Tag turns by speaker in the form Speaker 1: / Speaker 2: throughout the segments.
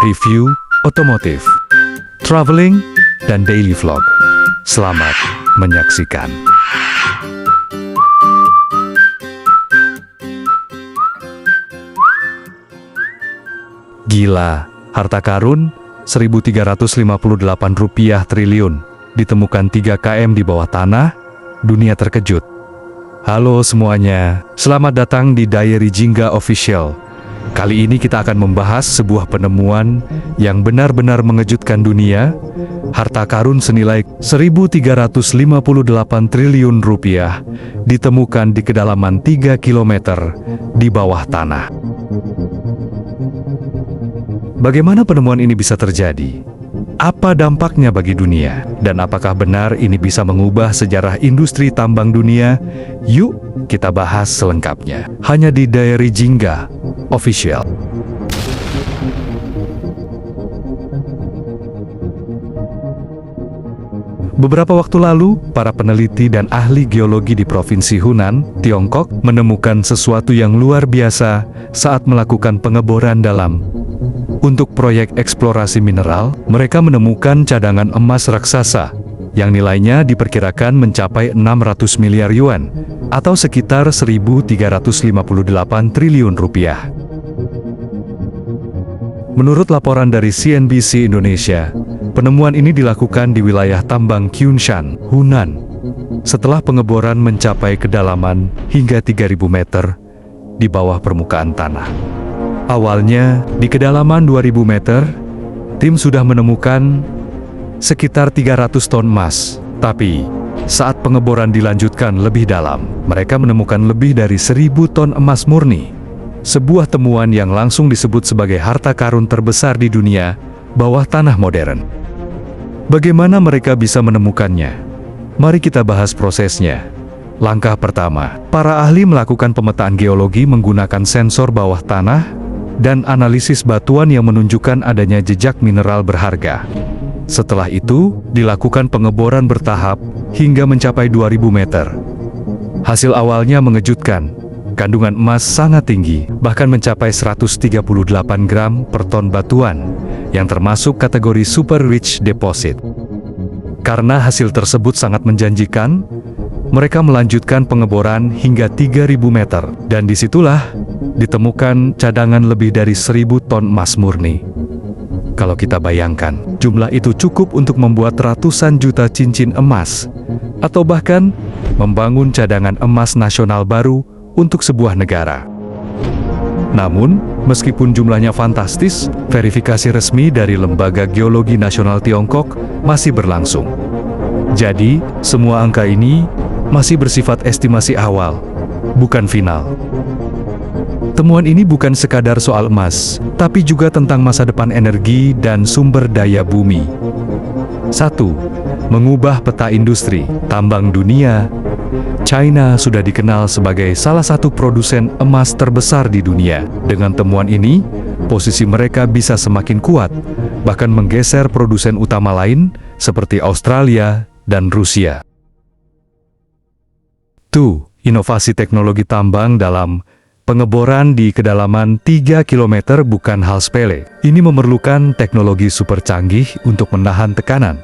Speaker 1: review, otomotif, traveling, dan daily vlog. Selamat menyaksikan. Gila, harta karun 1.358 rupiah triliun ditemukan 3 km di bawah tanah, dunia terkejut. Halo semuanya, selamat datang di Diary Jingga Official. Kali ini kita akan membahas sebuah penemuan yang benar-benar mengejutkan dunia. Harta karun senilai 1.358 triliun rupiah ditemukan di kedalaman 3 km di bawah tanah. Bagaimana penemuan ini bisa terjadi? Apa dampaknya bagi dunia? Dan apakah benar ini bisa mengubah sejarah industri tambang dunia? Yuk, kita bahas selengkapnya. Hanya di Diary Jingga Official. Beberapa waktu lalu, para peneliti dan ahli geologi di Provinsi Hunan, Tiongkok, menemukan sesuatu yang luar biasa saat melakukan pengeboran dalam. Untuk proyek eksplorasi mineral, mereka menemukan cadangan emas raksasa yang nilainya diperkirakan mencapai 600 miliar yuan atau sekitar 1.358 triliun rupiah. Menurut laporan dari CNBC Indonesia, penemuan ini dilakukan di wilayah tambang Kunshan, Hunan, setelah pengeboran mencapai kedalaman hingga 3.000 meter di bawah permukaan tanah. Awalnya, di kedalaman 2.000 meter, tim sudah menemukan sekitar 300 ton emas. Tapi, saat pengeboran dilanjutkan lebih dalam, mereka menemukan lebih dari 1.000 ton emas murni. Sebuah temuan yang langsung disebut sebagai harta karun terbesar di dunia bawah tanah modern. Bagaimana mereka bisa menemukannya? Mari kita bahas prosesnya. Langkah pertama, para ahli melakukan pemetaan geologi menggunakan sensor bawah tanah dan analisis batuan yang menunjukkan adanya jejak mineral berharga. Setelah itu, dilakukan pengeboran bertahap hingga mencapai 2.000 meter. Hasil awalnya mengejutkan. Kandungan emas sangat tinggi, bahkan mencapai 138 gram per ton batuan, yang termasuk kategori super rich deposit. Karena hasil tersebut sangat menjanjikan, mereka melanjutkan pengeboran hingga 3.000 meter, dan disitulah ditemukan cadangan lebih dari 1.000 ton emas murni. Kalau kita bayangkan, jumlah itu cukup untuk membuat ratusan juta cincin emas, atau bahkan membangun cadangan emas nasional baru untuk sebuah negara. Namun, meskipun jumlahnya fantastis, verifikasi resmi dari Lembaga Geologi Nasional Tiongkok masih berlangsung. Jadi, semua angka ini masih bersifat estimasi awal, bukan final. Temuan ini bukan sekadar soal emas, tapi juga tentang masa depan energi dan sumber daya bumi. 1. Mengubah peta industri tambang dunia. China sudah dikenal sebagai salah satu produsen emas terbesar di dunia. Dengan temuan ini, posisi mereka bisa semakin kuat, bahkan menggeser produsen utama lain seperti Australia dan Rusia. 2. Inovasi teknologi tambang dalam pengeboran di kedalaman 3 km bukan hal sepele. Ini memerlukan teknologi super canggih untuk menahan tekanan,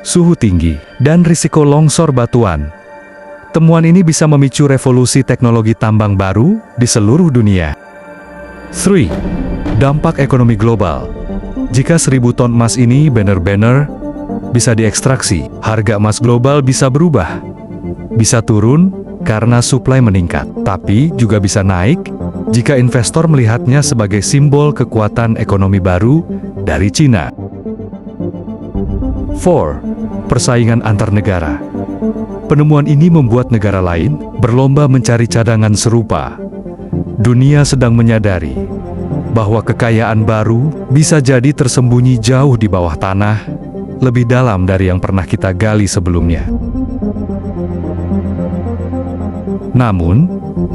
Speaker 1: suhu tinggi, dan risiko longsor batuan. Temuan ini bisa memicu revolusi teknologi tambang baru di seluruh dunia. 3. Dampak ekonomi global. Jika 1.000 ton emas ini benar-benar bisa diekstraksi, harga emas global bisa berubah. Bisa turun karena suplai meningkat, tapi juga bisa naik jika investor melihatnya sebagai simbol kekuatan ekonomi baru dari Cina. 4. Persaingan antar negara. Penemuan ini membuat negara lain berlomba mencari cadangan serupa. Dunia sedang menyadari bahwa kekayaan baru bisa jadi tersembunyi jauh di bawah tanah, lebih dalam dari yang pernah kita gali sebelumnya. Namun,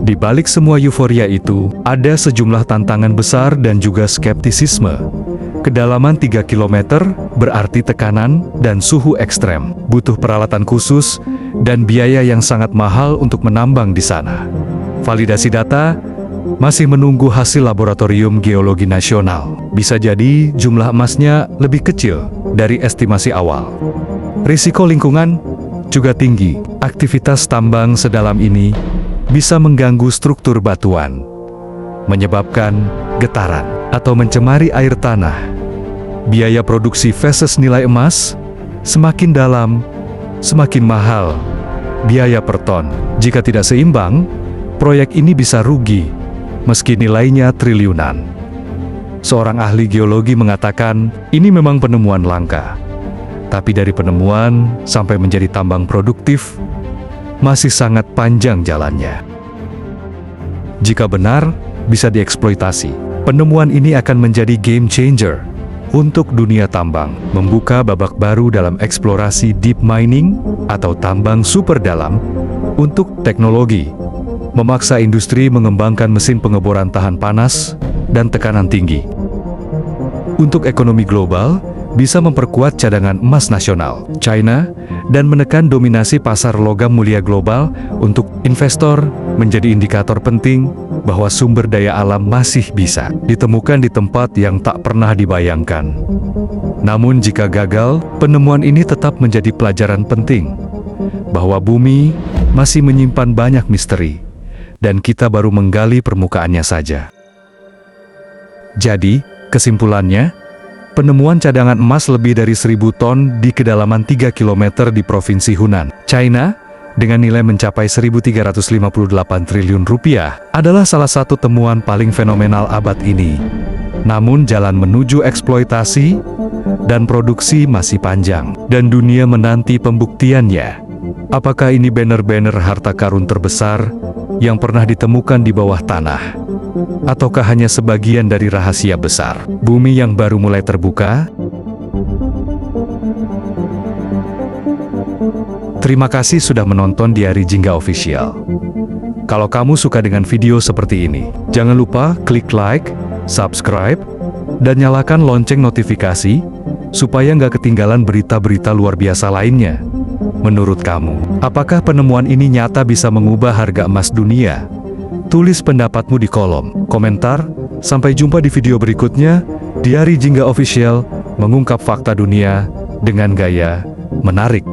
Speaker 1: di balik semua euforia itu, ada sejumlah tantangan besar dan juga skeptisisme. Kedalaman 3 km berarti tekanan dan suhu ekstrem, butuh peralatan khusus, dan biaya yang sangat mahal untuk menambang di sana. Validasi data masih menunggu hasil laboratorium geologi nasional. Bisa jadi jumlah emasnya lebih kecil dari estimasi awal. Risiko lingkungan juga tinggi. Aktivitas tambang sedalam ini bisa mengganggu struktur batuan, menyebabkan getaran atau mencemari air tanah. Biaya produksi versus nilai emas semakin dalam, semakin mahal biaya per ton. Jika tidak seimbang, proyek ini bisa rugi meski nilainya triliunan. Seorang ahli geologi mengatakan, ini memang penemuan langka. Tapi dari penemuan sampai menjadi tambang produktif, masih sangat panjang jalannya. Jika benar, bisa dieksploitasi. Penemuan ini akan menjadi game changer untuk dunia tambang, membuka babak baru dalam eksplorasi deep mining atau tambang super dalam untuk teknologi, memaksa industri mengembangkan mesin pengeboran tahan panas dan tekanan tinggi. Untuk ekonomi global, bisa memperkuat cadangan emas nasional China dan menekan dominasi pasar logam mulia global. Untuk investor, menjadi indikator penting bahwa sumber daya alam masih bisa ditemukan di tempat yang tak pernah dibayangkan. Namun jika gagal, penemuan ini tetap menjadi pelajaran penting bahwa bumi masih menyimpan banyak misteri, dan kita baru menggali permukaannya saja. Jadi, kesimpulannya, penemuan cadangan emas lebih dari 1.000 ton di kedalaman 3 km di Provinsi Hunan, China, dengan nilai mencapai 1.358 triliun rupiah, adalah salah satu temuan paling fenomenal abad ini. Namun jalan menuju eksploitasi dan produksi masih panjang, dan dunia menanti pembuktiannya. Apakah ini benar-benar harta karun terbesar yang pernah ditemukan di bawah tanah? Ataukah hanya sebagian dari rahasia besar bumi yang baru mulai terbuka? Terima kasih sudah menonton Diari Jingga Official. Kalau kamu suka dengan video seperti ini, jangan lupa klik like, subscribe, dan nyalakan lonceng notifikasi, supaya nggak ketinggalan berita-berita luar biasa lainnya. Menurut kamu, apakah penemuan ini nyata bisa mengubah harga emas dunia? Tulis pendapatmu di kolom komentar. Sampai jumpa di video berikutnya. Diari Jingga Official mengungkap fakta dunia dengan gaya menarik.